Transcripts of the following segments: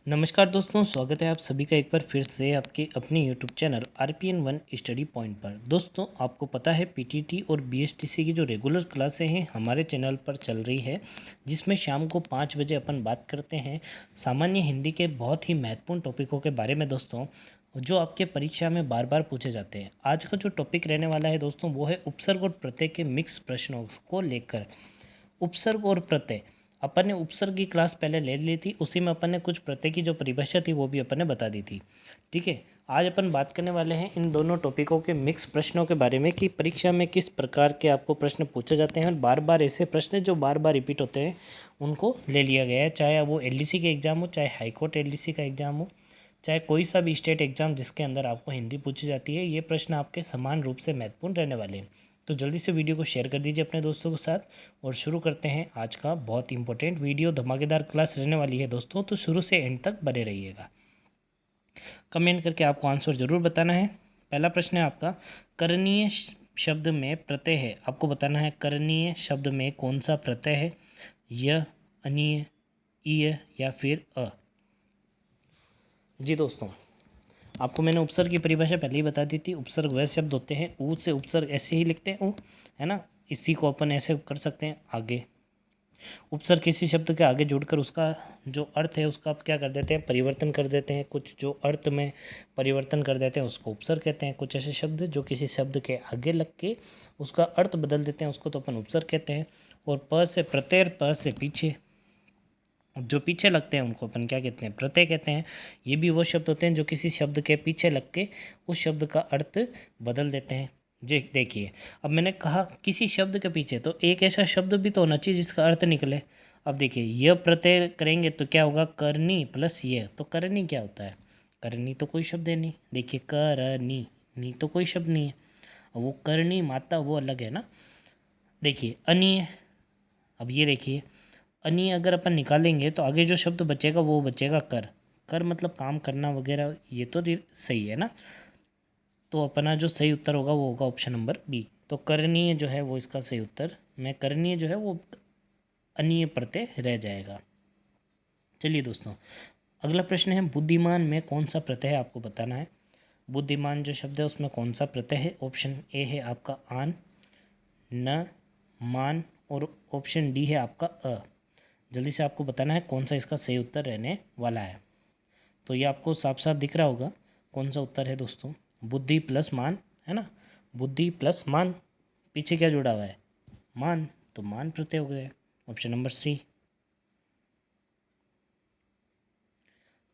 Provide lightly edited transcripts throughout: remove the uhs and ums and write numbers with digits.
नमस्कार दोस्तों, स्वागत है आप सभी का एक बार फिर से आपके अपने YouTube channel RPN1 study point पर। दोस्तों, आपको पता है पीटीटी और बीएसटीसी की जो रेगुलर क्लासें हैं हमारे चैनल पर चल रही है, जिसमें शाम को 5 बजे अपन बात करते हैं सामान्य हिंदी के बहुत ही महत्वपूर्ण टॉपिकों के बारे में दोस्तों, जो आपके परीक्षा में बार बार पूछे जाते हैं। आज का जो टॉपिक रहने वाला है दोस्तों, वो है उपसर्ग और प्रत्यय के मिक्स प्रश्नों को लेकर। उपसर्ग और प्रत्यय, अपन ने उपसर्ग की क्लास पहले ले ली थी, उसी में अपन ने कुछ प्रत्यय की जो परिभाषा थी वो भी अपन ने बता दी थी। ठीक है, आज अपन बात करने वाले हैं इन दोनों टॉपिकों के मिक्स प्रश्नों के बारे में कि परीक्षा में किस प्रकार के आपको प्रश्न पूछे जाते हैं और बार बार ऐसे प्रश्न जो बार बार रिपीट होते हैं उनको ले लिया गया है, चाहे वो एलडीसी के एग्ज़ाम हो, चाहे हाईकोर्ट एलडीसी का एग्ज़ाम हो, चाहे कोई सा भी स्टेट एग्ज़ाम जिसके अंदर आपको हिंदी पूछी जाती है। ये प्रश्न आपके समान रूप से महत्वपूर्ण रहने वाले हैं। तो जल्दी से वीडियो को शेयर कर दीजिए अपने दोस्तों के साथ और शुरू करते हैं आज का बहुत इंपॉर्टेंट वीडियो। धमाकेदार क्लास रहने वाली है दोस्तों, तो शुरू से एंड तक बने रहिएगा। कमेंट करके आपको आंसर जरूर बताना है। पहला प्रश्न है आपका, करणीय शब्द में प्रत्यय है। आपको बताना है करणीय शब्द में कौन सा प्रत्यय है, य, अनीय, ईय या फिर अ। जी दोस्तों, आपको मैंने उपसर्ग की परिभाषा पहले ही बता दी थी। उपसर्ग वह शब्द होते हैं, ऊ से उपसर्ग ऐसे ही लिखते हैं ऊ, है ना। इसी को अपन ऐसे कर सकते हैं आगे। उपसर्ग किसी शब्द के आगे जुड़कर उसका जो अर्थ है उसका आप क्या कर देते हैं, परिवर्तन कर देते हैं। कुछ जो अर्थ में परिवर्तन कर देते हैं उसको उपसर्ग कहते हैं। कुछ ऐसे शब्द जो किसी शब्द के आगे लग के उसका अर्थ बदल देते हैं उसको तो अपन उपसर्ग कहते हैं। और प से प्रत्यय, प से पीछे जो पीछे लगते हैं उनको अपन क्या कहते हैं, प्रत्यय कहते हैं। ये भी वो शब्द होते हैं जो किसी शब्द के पीछे लग के उस शब्द का अर्थ बदल देते हैं। जी देखिए, अब मैंने कहा किसी शब्द के पीछे, तो एक ऐसा शब्द भी तो होना चाहिए जिसका अर्थ निकले। अब देखिए, यह प्रत्यय करेंगे तो क्या होगा, करनी प्लस ये। तो करनी क्या होता है, करनी तो कोई शब्द है नहीं। देखिए करनी, नी तो कोई शब्द नहीं है। अब वो करनी माता वो अलग है ना। देखिए अनीय, अब ये देखिए अनी अगर अपन निकालेंगे तो आगे जो शब्द बचेगा वो बचेगा कर। कर मतलब काम करना वगैरह, ये तो सही है ना। तो अपना जो सही उत्तर होगा वो होगा ऑप्शन नंबर बी। तो करणीय जो है वो इसका सही उत्तर में, करणीय जो है वो अनीय प्रत्यय रह जाएगा। चलिए दोस्तों, अगला प्रश्न है, बुद्धिमान में कौन सा प्रत्यय है आपको बताना है। बुद्धिमान जो शब्द है उसमें कौन सा प्रत्यय है। ऑप्शन ए है आपका आन, न, मान और ऑप्शन डी है आपका अ। जल्दी से आपको बताना है कौन सा इसका सही उत्तर रहने वाला है। तो ये आपको साफ साफ दिख रहा होगा कौन सा उत्तर है दोस्तों, बुद्धि प्लस मान, है ना। बुद्धि प्लस मान, पीछे क्या जुड़ा हुआ है, मान, तो मान प्रत्यय हो गया। Option number C.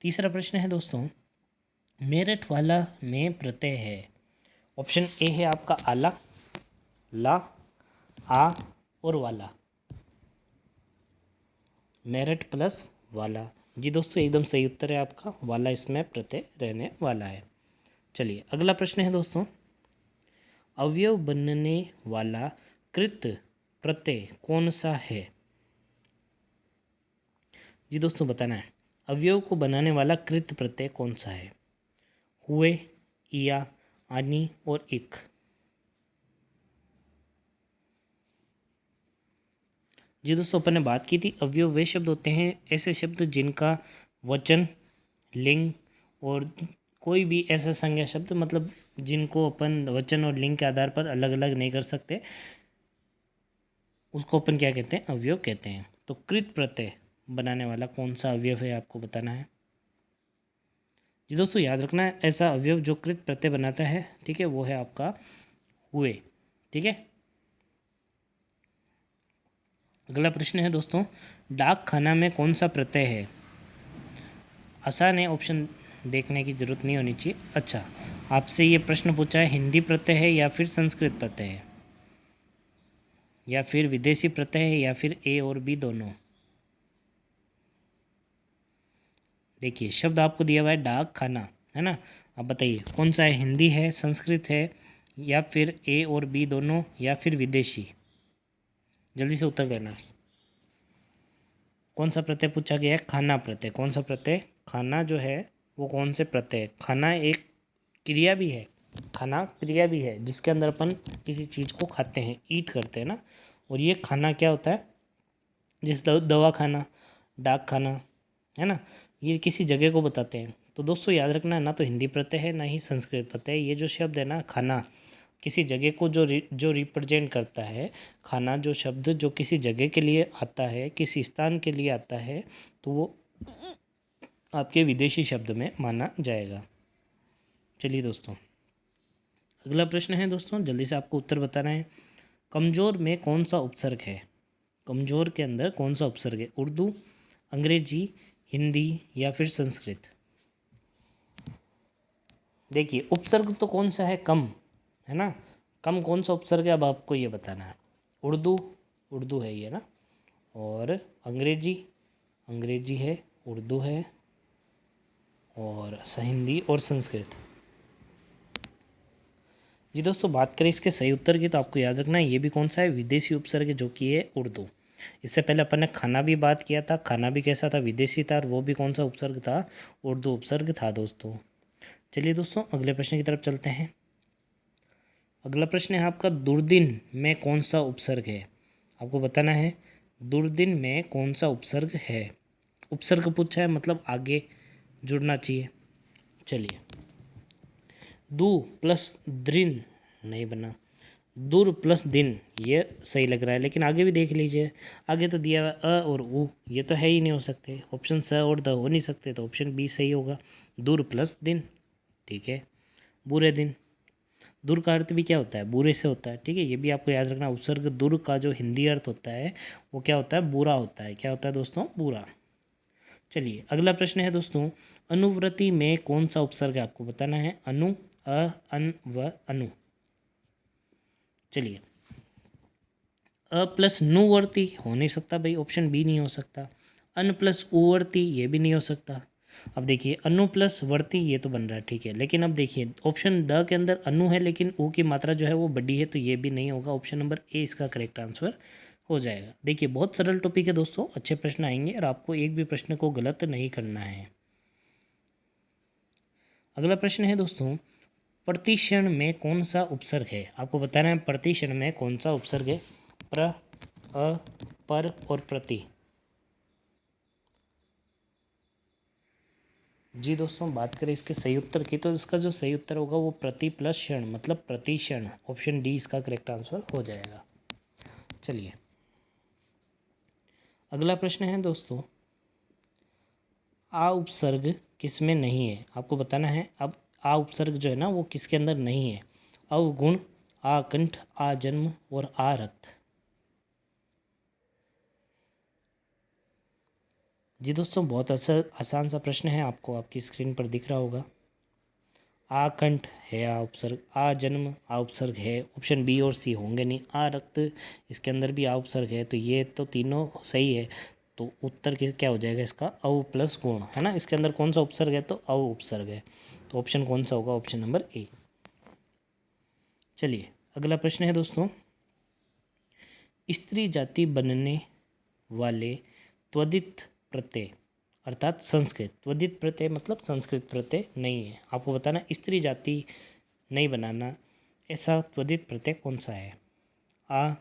तीसरा प्रश्न है दोस्तों, मेरठ वाला में प्रत्यय है। ऑप्शन ए है आपका आला, ला, आ और वाला। मेरठ प्लस वाला, जी दोस्तों एकदम सही उत्तर है आपका, वाला इसमें प्रत्यय रहने वाला है। चलिए अगला प्रश्न है दोस्तों, अवयव बनने वाला कृत प्रत्यय कौन सा है। जी दोस्तों बताना है, अवयव को बनाने वाला कृत प्रत्यय कौन सा है। हुए, या, आनी और इक। जी दोस्तों, अपन ने बात की थी अवयव वे शब्द होते हैं, ऐसे शब्द जिनका वचन, लिंग और कोई भी ऐसा संज्ञा शब्द, मतलब जिनको अपन वचन और लिंग के आधार पर अलग अलग नहीं कर सकते, उसको अपन क्या कहते हैं, अवयव कहते हैं। तो कृत प्रत्यय बनाने वाला कौन सा अवयव है आपको बताना है। जी दोस्तों याद रखना है, ऐसा अवयव जो कृत प्रत्यय बनाता है, ठीक है, वो है आपका हुए। ठीक है, अगला प्रश्न है दोस्तों, डाक खाना में कौन सा प्रत्यय है। आसान है, ऑप्शन देखने की जरूरत नहीं होनी चाहिए। अच्छा, आपसे ये प्रश्न पूछा है हिंदी प्रत्यय है या फिर संस्कृत प्रत्यय है या फिर विदेशी प्रत्यय है या फिर ए और बी दोनों। देखिए शब्द आपको दिया हुआ है डाक खाना, है ना। अब बताइए कौन सा है, हिंदी है, संस्कृत है या फिर ए और बी दोनों या फिर विदेशी। जल्दी से उत्तर देना। कौन सा प्रत्यय पूछा गया है, खाना प्रत्यय। कौन सा प्रत्यय, खाना जो है वो कौन से प्रत्यय। खाना एक क्रिया भी है, खाना क्रिया भी है जिसके अंदर अपन किसी चीज़ को खाते हैं, ईट करते हैं ना। और ये खाना क्या होता है, जैसे दवा खाना, डाक खाना, है ना। ये किसी जगह को बताते हैं। तो दोस्तों याद रखना, ना तो हिंदी प्रत्यय है ना ही संस्कृत प्रत्यय है। ये जो शब्द है ना खाना, किसी जगह को जो रिप्रेजेंट करता है, खाना जो शब्द जो किसी जगह के लिए आता है, किसी स्थान के लिए आता है, तो वो आपके विदेशी शब्द में माना जाएगा। चलिए दोस्तों, अगला प्रश्न है दोस्तों, जल्दी से आपको उत्तर बताना है। कमज़ोर में कौन सा उपसर्ग है? कमज़ोर के अंदर कौन सा उपसर्ग है? उर्दू, अंग्रेजी, हिंदी या फिर संस्कृत? देखिए उपसर्ग तो कौन सा है? कम है ना। कम कौन सा उपसर्ग है, अब आपको ये बताना है। उर्दू, उर्दू है ये ना। और अंग्रेजी, अंग्रेजी है, उर्दू है, और हिंदी और संस्कृत। जी दोस्तों, बात करें इसके सही उत्तर की, तो आपको याद रखना है ये भी कौन सा है? विदेशी उपसर्ग, जो कि है उर्दू। इससे पहले अपन ने खाना भी बात किया था, खाना भी कैसा था? विदेशी था, और वो भी कौन सा उपसर्ग था? उर्दू उपसर्ग था दोस्तों। चलिए दोस्तों, अगले प्रश्न की तरफ चलते हैं। अगला प्रश्न है आपका, दुर्दिन में कौन सा उपसर्ग है? आपको बताना है दुर्दिन में कौन सा उपसर्ग है। उपसर्ग पूछा है, मतलब आगे जुड़ना चाहिए। चलिए, दू प्लस द्रिन नहीं बना, दुर प्लस दिन, ये सही लग रहा है, लेकिन आगे भी देख लीजिए। आगे तो दिया हुआ अ और उ, ये तो है ही नहीं हो सकते। ऑप्शन स और द हो नहीं सकते, तो ऑप्शन बी सही होगा, दुर प्लस दिन। ठीक है, बुरे दिन, दुर का अर्थ भी क्या होता है? बुरे से होता है। ठीक है, ये भी आपको याद रखना। उपसर्ग दुर का जो हिंदी अर्थ होता है वो क्या होता है? बुरा होता है। क्या होता है दोस्तों? बुरा। चलिए, अगला प्रश्न है दोस्तों, अनुव्रति में कौन सा उपसर्ग है? आपको बताना है। अनु, अ, अन, व, अनु। चलिए, अ प्लस नुवर्ती हो नहीं सकता भाई, ऑप्शन बी नहीं हो सकता। अन प्लस उवर्ती, ये भी नहीं हो सकता। अब देखिए, अनु प्लस वर्ती, ये तो बन रहा है, ठीक है, लेकिन अब देखिए ऑप्शन द के अंदर अनु है, लेकिन ऊ की मात्रा जो है वो बड़ी है, तो ये भी नहीं होगा। ऑप्शन नंबर ए इसका करेक्ट आंसर हो जाएगा। देखिए, बहुत सरल टॉपिक है दोस्तों, अच्छे प्रश्न आएंगे और आपको एक भी प्रश्न को गलत नहीं करना है। अगला प्रश्न है दोस्तों, प्रतिक्षण में कौन सा उपसर्ग है? आपको बताना है प्रतिक्षण में कौन सा उपसर्ग है। प्र, अ, पर और प्रति। जी दोस्तों, बात करें इसके सही उत्तर की, तो इसका जो सही उत्तर होगा वो प्रति प्लस क्षण, मतलब प्रतिक्षण। ऑप्शन डी इसका करेक्ट आंसर हो जाएगा। चलिए, अगला प्रश्न है दोस्तों, आ उपसर्ग किस में नहीं है? आपको बताना है। अब आ उपसर्ग जो है ना वो किसके अंदर नहीं है? अवगुण, आकंठ, आ जन्म और आ रक्त। जी दोस्तों, बहुत आसान सा प्रश्न है, आपको आपकी स्क्रीन पर दिख रहा होगा। आकंठ है आ उपसर्ग, आ जन्म आ उपसर्ग है, ऑप्शन बी और सी होंगे नहीं। आ रक्त, इसके अंदर भी आ उपसर्ग है, तो ये तो तीनों सही है। तो उत्तर क्या हो जाएगा इसका? अव प्लस गुण, है ना। इसके अंदर कौन सा उपसर्ग है? तो अव उपसर्ग है। तो ऑप्शन कौन सा होगा? Option number A. चलिए, अगला प्रश्न है दोस्तों, स्त्री जाति बनने वाले त्वदित प्रत्यय, अर्थात संस्कृत त्वदित प्रत्यय, मतलब संस्कृत प्रत्यय नहीं है। आपको बताना स्त्री जाति नहीं बनाना, ऐसा त्वदित प्रत्यय कौन सा है? आ,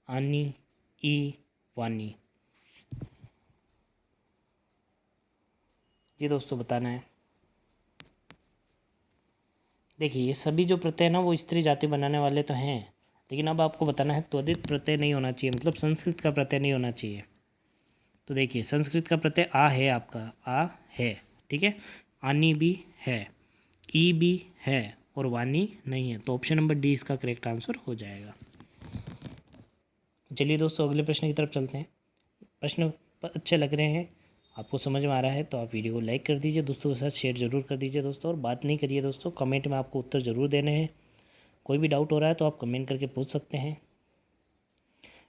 आनी, ई, वानी। ये दोस्तों बताना है। देखिए, ये सभी जो प्रत्यय ना वो स्त्री जाति बनाने वाले तो हैं, लेकिन अब आपको बताना है त्वदित प्रत्यय नहीं होना चाहिए, मतलब संस्कृत का प्रत्यय नहीं होना चाहिए। तो देखिए, संस्कृत का प्रत्यय आ है, आपका आ है, ठीक है, आनी भी है, ई भी है, और वानी नहीं है, तो ऑप्शन नंबर डी इसका करेक्ट आंसर हो जाएगा। चलिए दोस्तों, अगले प्रश्न की तरफ चलते हैं। प्रश्न अच्छे लग रहे हैं, आपको समझ में आ रहा है, तो आप वीडियो को लाइक कर दीजिए, दोस्तों के साथ शेयर जरूर कर दीजिए दोस्तों, और बात नहीं करिए दोस्तों, कमेंट में आपको उत्तर ज़रूर देने हैं। कोई भी डाउट हो रहा है तो आप कमेंट करके पूछ सकते हैं।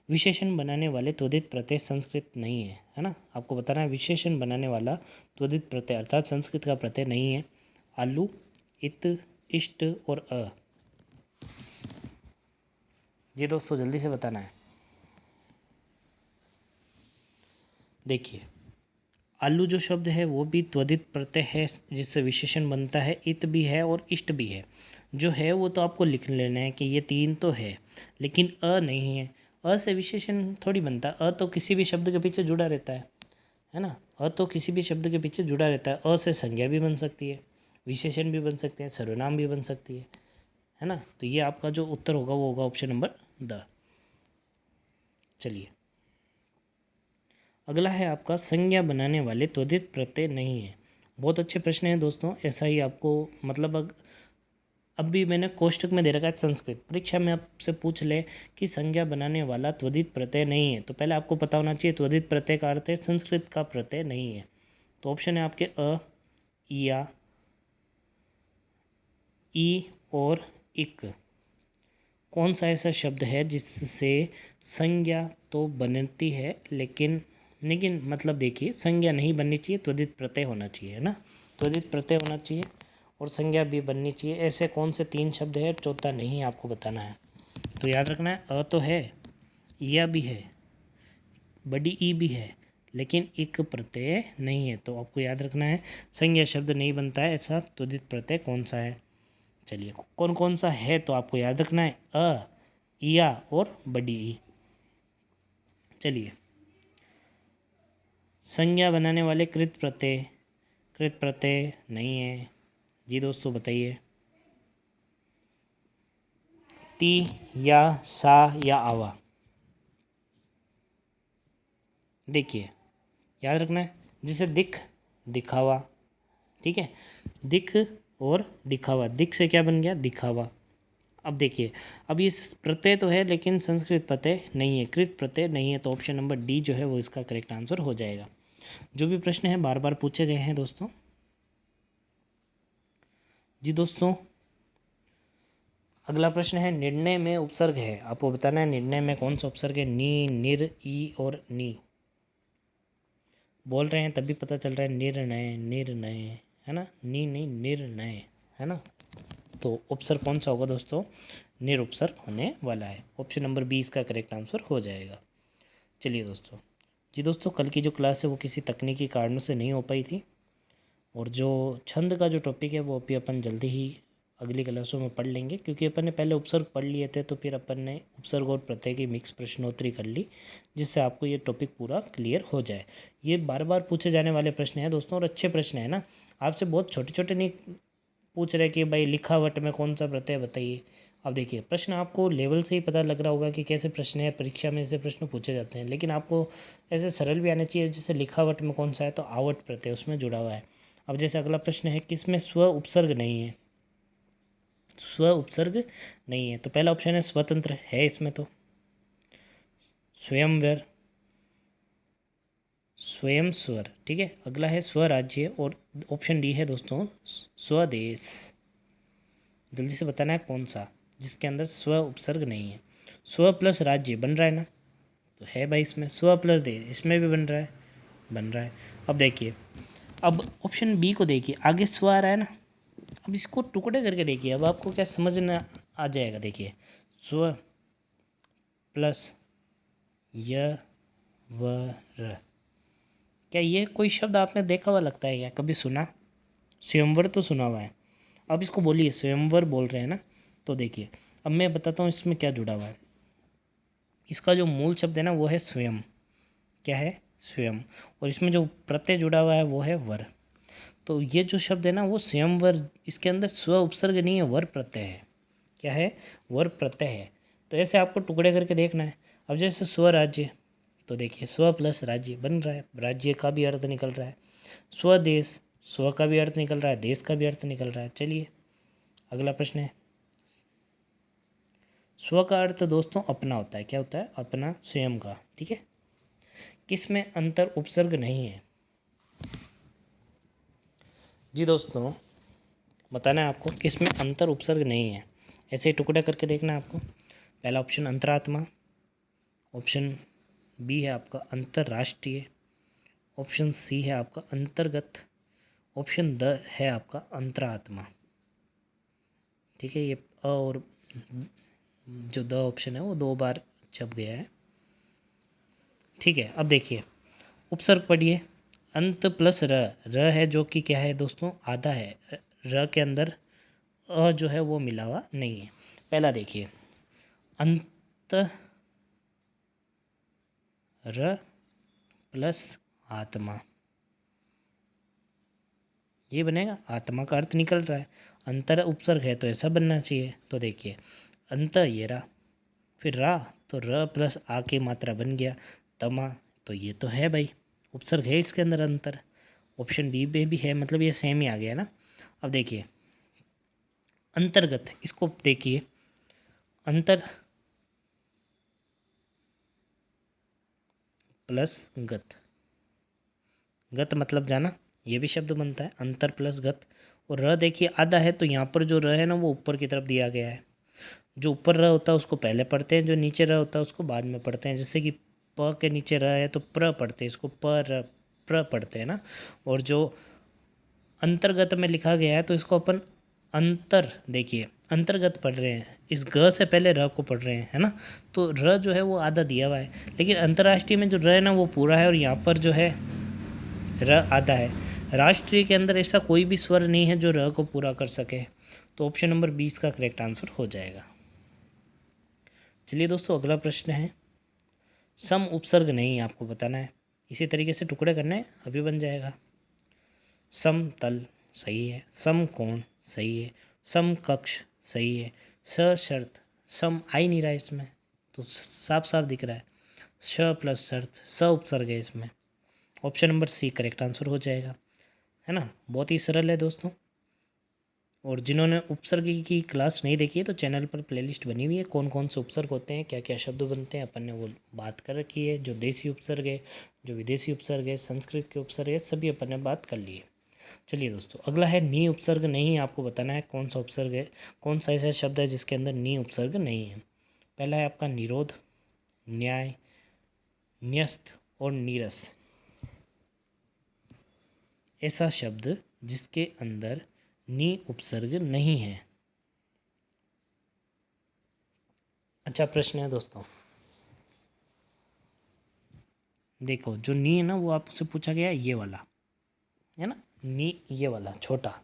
विशेषण बनाने वाले त्वदित प्रत्यय संस्कृत नहीं है ना। आपको बताना है विशेषण बनाने वाला त्वदित प्रत्यय अर्थात संस्कृत का प्रत्यय नहीं है। आलू, इत, इष्ट और अ। ये दोस्तों जल्दी से बताना है। देखिए, आलू जो शब्द है वो भी त्वदित प्रत्यय है, जिससे विशेषण बनता है। इत भी है और इष्ट भी है। जो है वो तो आपको लिख लेना है कि ये तीन तो है, लेकिन अ नहीं है। अ से विशेषण थोड़ी बनता, अ तो किसी भी शब्द के पीछे जुड़ा रहता है। है ना। अ तो किसी भी शब्द के पीछे जुड़ा रहता है। अ से संज्ञा भी बन सकती है, विशेषण भी बन सकते हैं, सर्वनाम भी बन सकती है ना। तो ये आपका जो उत्तर होगा वो होगा ऑप्शन नंबर द। चलिए अगला है आपका संज्ञा बनाने वाले त्वरित प्रत्यय नहीं है। बहुत अच्छे प्रश्न हैं दोस्तों। ऐसा ही आपको मतलब अब भी मैंने कोष्टक में दे रखा है संस्कृत। परीक्षा में आपसे पूछ ले कि संज्ञा बनाने वाला त्वरित प्रत्यय नहीं है, तो पहले आपको पता होना चाहिए त्वरित प्रत्यय का अर्थ है संस्कृत का प्रत्यय नहीं है। तो ऑप्शन है आपके अ, या, ई और इक। कौन सा ऐसा शब्द है जिससे संज्ञा तो बनती है लेकिन लेकिन मतलब देखिए संज्ञा नहीं बननी चाहिए, त्वरित प्रत्यय होना चाहिए, है ना। त्वरित प्रत्यय होना चाहिए और संज्ञा भी बननी चाहिए। ऐसे कौन से तीन शब्द है, चौथा नहीं आपको बताना है। तो याद रखना है अ तो है, या भी है, बड़ी ई भी है, लेकिन एक प्रत्यय नहीं है। तो आपको याद रखना है संज्ञा शब्द नहीं बनता है ऐसा त्वरित प्रत्यय कौन सा है। चलिए कौन कौन सा है तो आपको याद रखना है अ, या और बड़ी ई। चलिए संज्ञा बनाने वाले कृत प्रत्यय नहीं है जी दोस्तों, बताइए। ती, या, सा या आवा। देखिए याद रखना है जिसे दिखावा, ठीक है। दिख और दिखावा, दिख से क्या बन गया दिखावा। अब देखिए अब ये प्रत्यय तो है लेकिन संस्कृत प्रत्यय नहीं है, कृत प्रत्यय नहीं है। तो ऑप्शन नंबर डी जो है वो इसका करेक्ट आंसर हो जाएगा। जो भी प्रश्न है बार बार पूछे गए हैं दोस्तों। जी दोस्तों अगला प्रश्न है निर्णय में उपसर्ग है, आपको बताना है निर्णय में कौन सा उपसर्ग है। नी, निर, ई और नी। बोल रहे हैं तभी पता चल रहा है निर्णय निर्णय, है ना। नी नहीं निर्णय, है ना। तो उपसर्ग कौन सा होगा दोस्तों, निरुपसर्ग होने वाला है। ऑप्शन नंबर बी इसका करेक्ट आंसर हो जाएगा। चलिए दोस्तों जी दोस्तों कल की जो क्लास है वो किसी तकनीकी कारणों से नहीं हो पाई थी, और जो छंद का जो टॉपिक है वो अभी अपन जल्दी ही अगली क्लासों में पढ़ लेंगे, क्योंकि अपन ने पहले उपसर्ग पढ़ लिए थे तो फिर अपन ने उपसर्ग और प्रत्यय की मिक्स प्रश्नोत्तरी कर ली, जिससे आपको ये टॉपिक पूरा क्लियर हो जाए। ये बार बार पूछे जाने वाले प्रश्न हैं दोस्तों, और अच्छे प्रश्न हैं ना। आपसे बहुत छोटे छोटे नहीं पूछ रहे कि भाई लिखावट में कौन सा प्रत्यय बताइए। अब देखिए प्रश्न आपको लेवल से ही पता लग रहा होगा कि कैसे प्रश्न है, परीक्षा में ऐसे प्रश्न पूछे जाते हैं, लेकिन आपको ऐसे सरल भी आने चाहिए। जैसे लिखावट में कौन सा है, तो आवट प्रत्यय उसमें जुड़ा हुआ है। अब जैसे अगला प्रश्न है किसमें स्व उपसर्ग नहीं है, स्व उपसर्ग नहीं है। तो पहला ऑप्शन है स्वतंत्र, है इसमें तो। स्वयंवर, स्वयं स्वर, ठीक है। अगला है स्वराज्य, और ऑप्शन डी है दोस्तों स्वदेश। जल्दी से बताना है कौन सा जिसके अंदर स्व उपसर्ग नहीं है। स्व प्लस राज्य बन रहा है ना, तो है भाई इसमें। स्व प्लस देश इसमें भी बन रहा है, बन रहा है। अब देखिए अब ऑप्शन बी को देखिए, आगे स्व आ रहा है ना। अब इसको टुकड़े करके देखिए, अब आपको क्या समझना आ जाएगा। देखिए स्व प्लस य व र, क्या ये कोई शब्द आपने देखा हुआ लगता है, या कभी सुना। स्वयंवर तो सुना हुआ है। अब इसको बोलिए स्वयंवर बोल रहे हैं ना, तो देखिए अब मैं बताता हूँ इसमें क्या जुड़ा हुआ है। इसका जो मूल शब्द है ना वो है स्वयं, क्या है स्वयं, और इसमें जो प्रत्यय जुड़ा हुआ है वो है वर। तो ये जो शब्द है ना वो स्वयंवर, इसके अंदर स्व उपसर्ग नहीं है, वर प्रत्यय है। क्या है, वर प्रत्यय है। तो ऐसे आपको टुकड़े करके देखना है। अब जैसे स्वराज्य, तो देखिए स्व प्लस राज्य बन रहा है, राज्य का भी अर्थ निकल रहा है। स्वदेश, स्व का भी अर्थ निकल रहा है, देश का भी अर्थ निकल रहा है। चलिए अगला प्रश्न है, स्व का अर्थ दोस्तों अपना होता है। क्या होता है, अपना, स्वयं का, ठीक है। किस में अंतर उपसर्ग नहीं है जी दोस्तों, बताना है आपको किस में अंतर उपसर्ग नहीं है। ऐसे ही टुकड़ा करके देखना है आपको। पहला ऑप्शन अंतरात्मा, ऑप्शन बी है आपका अंतर्राष्ट्रीय, ऑप्शन सी है आपका अंतर्गत, ऑप्शन द है आपका अंतरात्मा। ठीक है, ये अ और जो द ऑप्शन है वो दो बार छप गया है। ठीक है, अब देखिए उपसर्ग पढ़िए। अंत प्लस र, र है जो कि क्या है दोस्तों आधा है। र के अंदर अ जो है वो मिला हुआ नहीं है। पहला देखिए अंत र प्लस आत्मा, ये बनेगा, आत्मा का अर्थ निकल रहा है। अंतर उपसर्ग है तो ऐसा बनना चाहिए। तो देखिए अंत ये रहा, फिर रा तो र प्लस आ की मात्रा बन गया, तमा, तो ये तो है भाई उपसर्ग है इसके अंदर अंतर। ऑप्शन डी में भी है, मतलब ये सेम ही आ गया ना। अब देखिए अंतर्गत, इसको देखिए अंतर प्लस गत, गत मतलब जाना, ये भी शब्द बनता है अंतर प्लस गत। और र देखिए आधा है, तो यहाँ पर जो र है ना वो ऊपर की तरफ दिया गया है। जो ऊपर र होता है उसको पहले पढ़ते हैं, जो नीचे र होता है उसको बाद में पढ़ते हैं। जैसे कि प के नीचे र है तो प्र पढ़ते हैं, इसको प्र पढ़ते हैं ना। और जो अंतर्गत में लिखा गया है तो इसको अपन अंतर, देखिए अंतर्गत पढ़ रहे हैं, इस ग से पहले र को पढ़ रहे हैं, है ना। तो र जो है वो आधा दिया हुआ है, लेकिन अंतर्राष्ट्रीय में जो र है ना वो पूरा है, और यहाँ पर जो है र आधा है। राष्ट्रीय के अंदर ऐसा कोई भी स्वर नहीं है जो र को पूरा कर सके। तो ऑप्शन नंबर 20 का करेक्ट आंसर हो जाएगा। चलिए दोस्तों अगला प्रश्न है, सम उपसर्ग नहीं आपको बताना है, इसी तरीके से टुकड़े करने हैं, अभी बन जाएगा। समतल सही है, समकोण सही है, समकक्ष सही है, सशर्त, सम आ ही नहीं रहा है इसमें, तो साफ साफ दिख रहा है, श प्लस शर्त, स उपसर्ग है इसमें। Option number C correct answer हो जाएगा, है ना। बहुत ही सरल है दोस्तों। और जिन्होंने उपसर्ग की क्लास नहीं देखी है तो चैनल पर प्लेलिस्ट बनी हुई है, कौन कौन से उपसर्ग होते हैं, क्या क्या शब्द बनते हैं, अपन ने वो बात कर रखी है। जो देसी उपसर्ग है, जो विदेशी उपसर्ग है, संस्कृत के उपसर्ग है, सभी अपन ने बात कर ली है। चलिए दोस्तों अगला है नी उपसर्ग नहीं, आपको बताना है कौन सा उपसर्ग है, कौन सा ऐसा शब्द है जिसके अंदर नी उपसर्ग नहीं है। पहला है आपका निरोध, न्याय, न्यस्त और नीरस, ऐसा शब्द जिसके अंदर नी उपसर्ग नहीं है। अच्छा प्रश्न है दोस्तों, देखो जो नी है ना वो आपसे पूछा गया है ये वाला, है ना, नी ये वाला छोटा,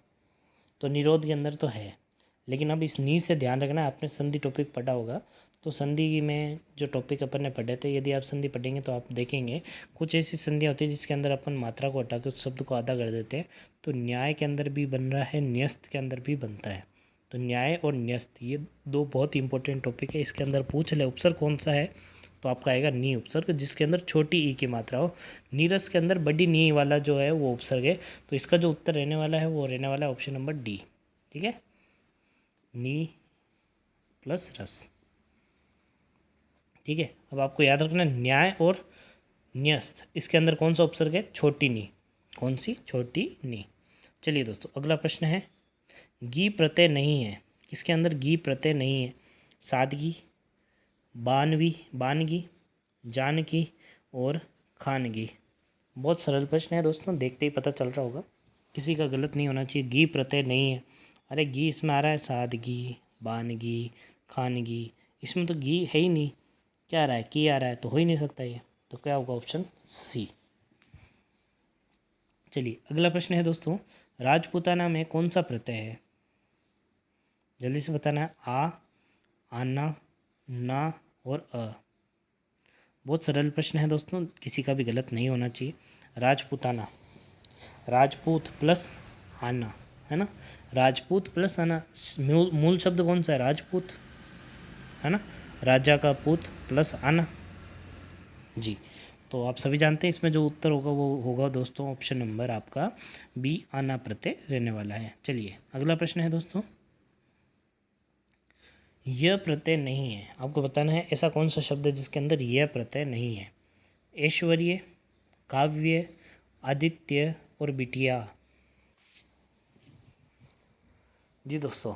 तो निरोध के अंदर तो है। लेकिन अब इस नी से ध्यान रखना, आपने संधि टॉपिक पढ़ा होगा, तो संधि में जो टॉपिक अपन ने पढ़े थे, यदि आप संधि पढ़ेंगे तो आप देखेंगे कुछ ऐसी संधियाँ होती है जिसके अंदर अपन मात्रा को हटा के उस शब्द को आधा कर देते हैं। तो न्याय के अंदर भी बन रहा है, न्यस्त के अंदर भी बनता है। तो न्याय और न्यस्त ये दो बहुत ही इंपॉर्टेंट टॉपिक है, इसके अंदर पूछ ले उपसर्ग कौन सा है, तो आपका आएगा नी उपसर्ग, जिसके अंदर छोटी ई की मात्रा हो। नीरस के अंदर बड़ी नी वाला जो है वो उपसर्ग है। तो इसका जो उत्तर रहने वाला है वो रहने वाला है ऑप्शन नंबर डी, ठीक है, नी प्लस रस, ठीक है। अब आपको याद रखना न्याय और न्यस्त, इसके अंदर कौन सा उपसर्ग है, छोटी नी, कौन सी, छोटी नी। चलिए दोस्तों अगला प्रश्न है, गी प्रत्यय नहीं है, इसके अंदर गी प्रत्यय नहीं है, सादगी, बानवी, बानगी, जानकी और खानगी। बहुत सरल प्रश्न है दोस्तों, देखते ही पता चल रहा होगा, किसी का गलत नहीं होना चाहिए। गी प्रत्यय नहीं है, अरे गी इसमें आ रहा है, सादगी, बानगी, खानगी, इसमें तो गी है ही नहीं, क्या आ रहा है, की आ रहा है, तो हो ही नहीं सकता ये, तो क्या होगा ऑप्शन सी। चलिए अगला प्रश्न है दोस्तों, राजपूताना में कौन सा प्रत्यय है, जल्दी से बताना है, आ, आना, ना और अ। बहुत सरल प्रश्न है दोस्तों, किसी का भी गलत नहीं होना चाहिए। राजपूताना, राजपूत प्लस आना, है ना, राजपूत प्लस आना, मूल शब्द कौन सा है, राजपूत, है ना, राजा का पूत प्लस आना जी। तो आप सभी जानते हैं इसमें जो उत्तर होगा वो होगा दोस्तों ऑप्शन नंबर आपका बी, आना प्रत्यय रहने वाला है। चलिए अगला प्रश्न है दोस्तों, यह प्रत्यय नहीं है, आपको बताना है ऐसा कौन सा शब्द है जिसके अंदर यह प्रत्यय नहीं है। ऐश्वर्य, काव्य, आदित्य और बिटिया। जी दोस्तों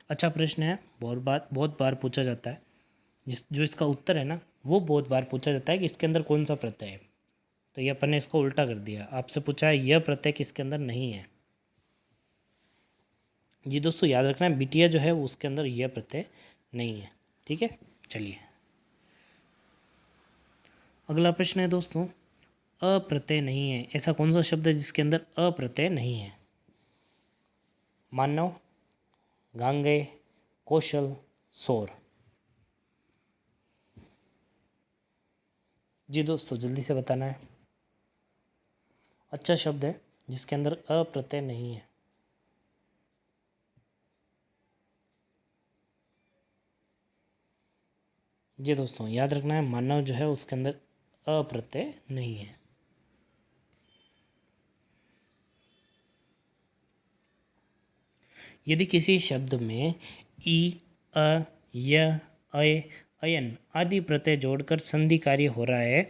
अच्छा प्रश्न है, बहुत बार पूछा जाता है, जो इसका उत्तर है ना वो बहुत बार पूछा जाता है कि इसके अंदर कौन सा प्रत्यय है। तो ये अपन ने इसको उल्टा कर दिया, आपसे पूछा है यह प्रत्यय किसके अंदर नहीं है। जी दोस्तों याद रखना है बिटिया जो है उसके अंदर यह प्रत्यय नहीं है, ठीक है। चलिए अगला प्रश्न है दोस्तों, अप्रत्यय नहीं है, ऐसा कौन सा शब्द है जिसके अंदर अप्रत्यय नहीं है। मानव, गांगे, कौशल, सौर। जी दोस्तों, जल्दी से बताना है। अच्छा शब्द है जिसके अंदर अ प्रत्यय नहीं है। जी दोस्तों, याद रखना है, मानव जो है उसके अंदर अ प्रत्यय नहीं है। यदि किसी शब्द में ई, अ, य, अय, अयन आदि प्रत्यय जोड़कर संधि कार्य हो रहा है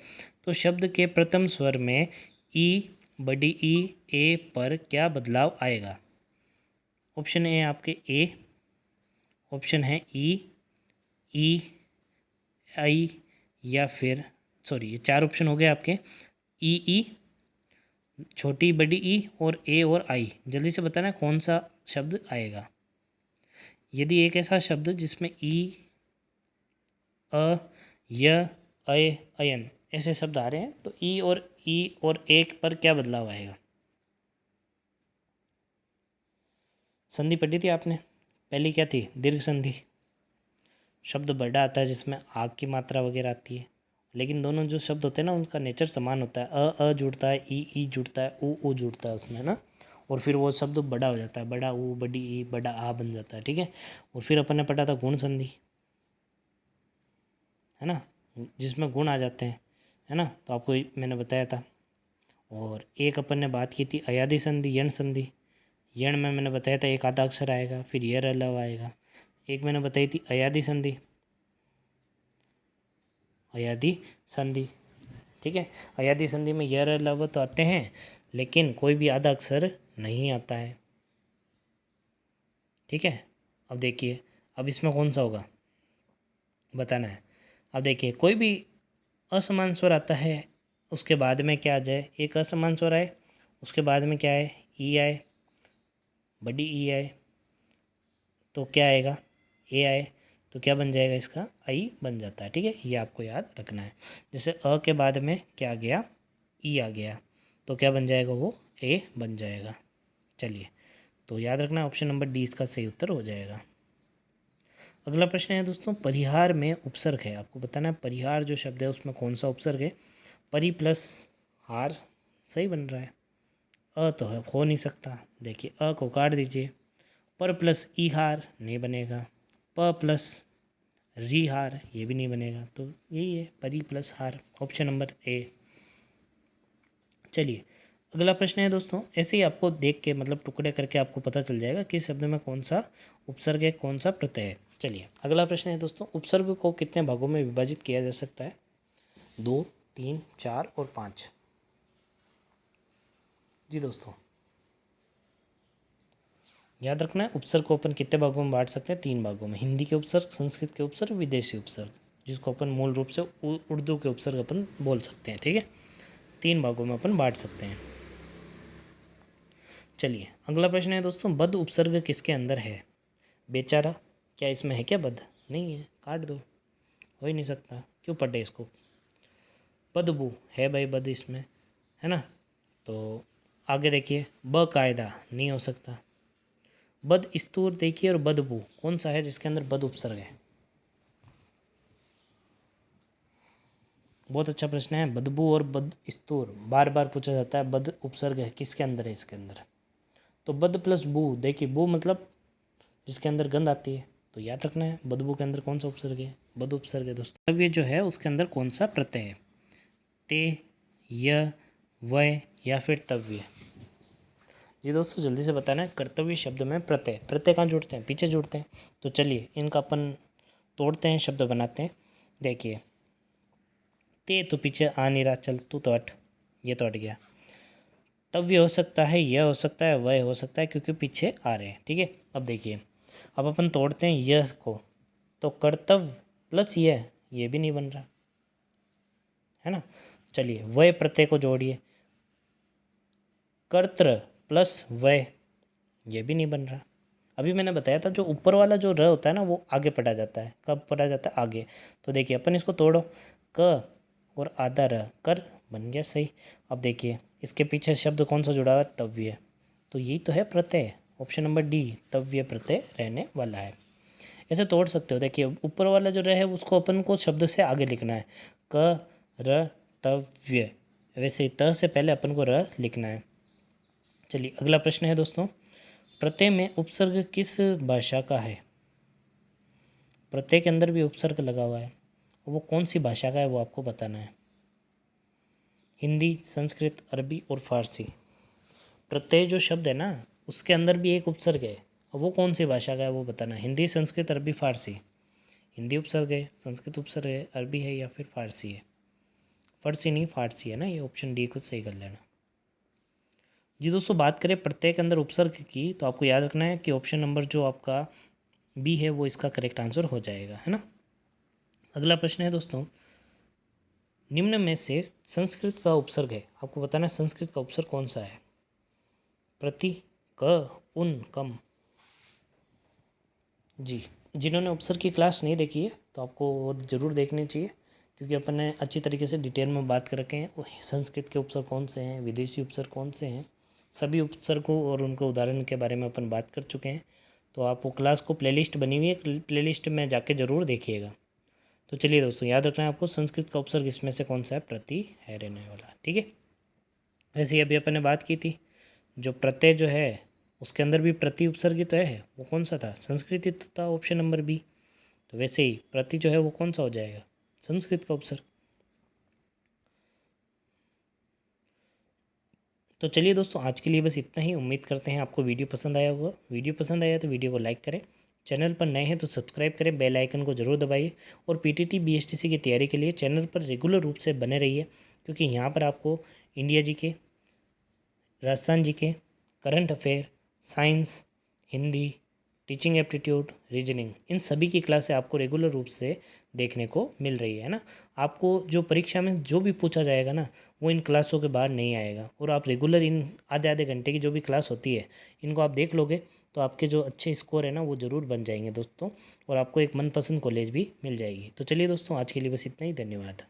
तो शब्द के प्रथम स्वर में ई, बड़ी ई, ए पर क्या बदलाव आएगा? ऑप्शन ए आपके ए, ऑप्शन है ई, आई, या फिर सॉरी, ये चार ऑप्शन हो गए आपके। ई, छोटी बड़ी ई और ए और आई। जल्दी से बताना कौन सा शब्द आएगा। यदि एक ऐसा शब्द जिसमें ई, अ, य, अय, अयन ऐसे शब्द आ रहे हैं तो ई और एक पर क्या बदलाव आएगा? संधि पढ़ी थी आपने, पहली क्या थी? दीर्घ संधि। शब्द बड़ा आता है जिसमें आग की मात्रा वगैरह आती है, लेकिन दोनों जो शब्द होते हैं ना उनका नेचर समान होता है। अ जुड़ता है, ई जुड़ता है, ऊ जुड़ता है उसमें ना, और फिर वो शब्द बड़ा हो जाता है, बड़ा ऊ, बड़ी ई, बड़ा आ बन जाता है। ठीक है, और फिर अपन ने पढ़ा था गुण संधि, है ना, जिसमें गुण आ जाते हैं, है ना, तो आपको मैंने बताया था। और एक अपन ने बात की थी अयादि संधि, यण संधि। यण में मैंने बताया था एक आधा अक्षर आएगा, फिर यर अलव आएगा। एक मैंने बताई थी अयादि संधि, अयादि संधि। ठीक है, अयादि संधि में यर अलव तो आते हैं लेकिन कोई भी आधा अक्षर नहीं आता है। ठीक है, अब देखिए, अब इसमें कौन सा होगा बताना है। अब देखिए, कोई भी असमान स्वर आता है उसके बाद में क्या आ जाए? एक असमान स्वर आए, उसके बाद में क्या आए? ई आए, बड़ी ई आए, तो क्या आएगा? ए आए, तो क्या बन जाएगा? इसका आई बन जाता है। ठीक है, ये आपको याद रखना है। जैसे अ के बाद में क्या आ गया? ई आ गया, तो क्या बन जाएगा? वो ए बन जाएगा। चलिए, तो याद रखना ऑप्शन नंबर डी इसका सही उत्तर हो जाएगा। अगला प्रश्न है दोस्तों, परिहार में उपसर्ग है, आपको बताना है परिहार जो शब्द है उसमें कौन सा उपसर्ग है। परि प्लस हार सही बन रहा है, अ तो है हो नहीं सकता। देखिए, अ को काट दीजिए, पर प्लस ई हार नहीं बनेगा, प प्लस री हार ये भी नहीं बनेगा, तो यही है परी प्लस हार, ऑप्शन नंबर ए। चलिए, अगला प्रश्न है दोस्तों, ऐसे ही आपको देख के मतलब टुकड़े करके आपको पता चल जाएगा किस शब्द में कौन सा उपसर्ग है, कौन सा प्रत्यय है। चलिए, अगला प्रश्न है दोस्तों, उपसर्ग को कितने भागों में विभाजित किया जा सकता है? 2, 3, 4 और 5। जी दोस्तों, याद रखना है उपसर्ग को अपन कितने भागों में बांट सकते हैं? 3 भागों में। हिंदी के उपसर्ग, संस्कृत के उपसर्ग, विदेशी उपसर्ग, जिसको अपन मूल रूप से उर्दू के उपसर्ग अपन बोल सकते हैं। ठीक है, 3 भागों में अपन बांट सकते हैं। चलिए, अगला प्रश्न है दोस्तों, बद उपसर्ग किसके अंदर है? बेचारा, क्या इसमें है क्या बद? नहीं है, काट दो, हो ही नहीं सकता, क्यों पढ़े इसको। बदबू है भाई बद इसमें, है ना, तो आगे देखिए, बकायदा नहीं हो सकता। बद स्तूर देखिए, और बदबू कौन सा है जिसके अंदर बद उपसर्ग है? बहुत अच्छा प्रश्न है। बदबू और बद स्तूर बार बार पूछा जाता है, बद उपसर्ग है किसके अंदर है? इसके अंदर तो बद प्लस बू, देखिए बू मतलब जिसके अंदर गंध आती है, तो याद रखना है बदबू के अंदर कौन सा उपसर्ग है? बद उपसर्ग है दोस्तों। तव्य जो है उसके अंदर कौन सा प्रत्यय है? ते, य, वय या फिर तव्य? जी दोस्तों, जल्दी से बताना है, कर्तव्य शब्द में प्रत्यय, प्रत्यय कहाँ जुड़ते हैं? पीछे जुड़ते हैं। तो चलिए, इनका अपन तोड़ते हैं, शब्द बनाते हैं। देखिए, ते तो पीछे आ नहीं रहा, चल तू तो हट, ये तो हट गया। तव्य हो सकता है, यह हो सकता है, वह हो सकता है, क्योंकि पीछे आ रहे हैं। ठीक है, अब देखिए, अब अपन तोड़ते हैं यह को, तो कर्तव्य प्लस यह, ये भी नहीं बन रहा, है ना। चलिए, वह प्रत्यय को जोड़िए, कर्तृ प्लस वह, ये भी नहीं बन रहा। अभी मैंने बताया था जो ऊपर वाला जो र होता है ना वो आगे पढ़ा जाता है। कब पढ़ा जाता है? आगे। तो देखिए, अपन इसको तोड़ो, क और आधा र, कर बन गया सही। अब देखिए, इसके पीछे शब्द कौन सा जुड़ा हुआ है? तव्य, तो यही तो है प्रत्यय, ऑप्शन नंबर डी, तव्य प्रत्यय रहने वाला है। ऐसे तोड़ सकते हो। देखिए, ऊपर वाला जो र है उसको अपन को शब्द से आगे लिखना है, क, र, कर्तव्य, वैसे त से पहले अपन को र लिखना है। चलिए अगला प्रश्न है दोस्तों, प्रत्यय में उपसर्ग किस भाषा का है? प्रत्यय के अंदर भी उपसर्ग लगा हुआ है, वो कौन सी भाषा का है वो आपको बताना है। हिंदी, संस्कृत, अरबी और फारसी। प्रत्यय जो शब्द है ना उसके अंदर भी एक उपसर्ग है, और वो कौन सी भाषा का है वो बताना है। हिंदी, संस्कृत, अरबी, फारसी। हिंदी उपसर्ग है, संस्कृत उपसर्ग है, अरबी है या फिर फारसी है। फारसी नहीं, फारसी है ना, ये ऑप्शन डी को सही कर लेना जी। दोस्तों बात करें प्रत्यय के अंदर उपसर्ग की, तो आपको याद रखना है कि ऑप्शन नंबर जो आपका बी है वो इसका करेक्ट आंसर हो जाएगा, है ना। अगला प्रश्न है दोस्तों, निम्न में से संस्कृत का उपसर्ग है, आपको बताना है संस्कृत का उपसर्ग कौन सा है। प्रति, क, उन, कम। जी, जिन्होंने उपसर्ग की क्लास नहीं देखी है तो आपको वो ज़रूर देखनी चाहिए, क्योंकि अपन ने अच्छी तरीके से डिटेल में बात कर रखे हैं वो संस्कृत के उपसर्ग कौन से हैं, विदेशी उपसर्ग कौन से हैं, सभी उपसर्गों और उनके उदाहरण के बारे में अपन बात कर चुके हैं। तो आप वो क्लास को प्लेलिस्ट बनी हुई है, प्लेलिस्ट में जाके ज़रूर देखिएगा। तो चलिए दोस्तों याद रखना है आपको संस्कृत का उपसर्ग इसमें से कौन सा है, प्रति है रहने वाला, ठीक है। वैसे ही अभी अपन ने बात की थी जो प्रत्यय जो है उसके अंदर भी प्रति उपसर्ग तो है, वो कौन सा था, संस्कृत ही तो था, ऑप्शन नंबर बी। तो वैसे ही प्रति जो है वो कौन सा हो जाएगा, संस्कृत का उपसर्ग। तो चलिए दोस्तों आज के लिए बस इतना ही। उम्मीद करते हैं आपको वीडियो पसंद आया होगा। वीडियो पसंद आया तो वीडियो को लाइक करें, चैनल पर नए हैं तो सब्सक्राइब करें, बेल आइकन को जरूर दबाइए, और पीटीटी बीएसटीसी की तैयारी के लिए चैनल पर रेगुलर रूप से बने रहिए, क्योंकि यहाँ पर आपको इंडिया जी के, राजस्थान जी के, current affair, science, Hindi, teaching aptitude, reasoning, इन सभी की क्लासें आपको रेगुलर रूप से देखने को मिल रही है ना। आपको जो परीक्षा में जो भी पूछा जाएगा ना वो इन क्लासों के बाहर नहीं आएगा, और आप रेगुलर इन आधे आधे घंटे की जो भी क्लास होती है इनको आप देख लोगे तो आपके जो अच्छे स्कोर है ना वो ज़रूर बन जाएंगे दोस्तों, और आपको एक मनपसंद कॉलेज भी मिल जाएगी। तो चलिए दोस्तों आज के लिए बस इतना ही, धन्यवाद।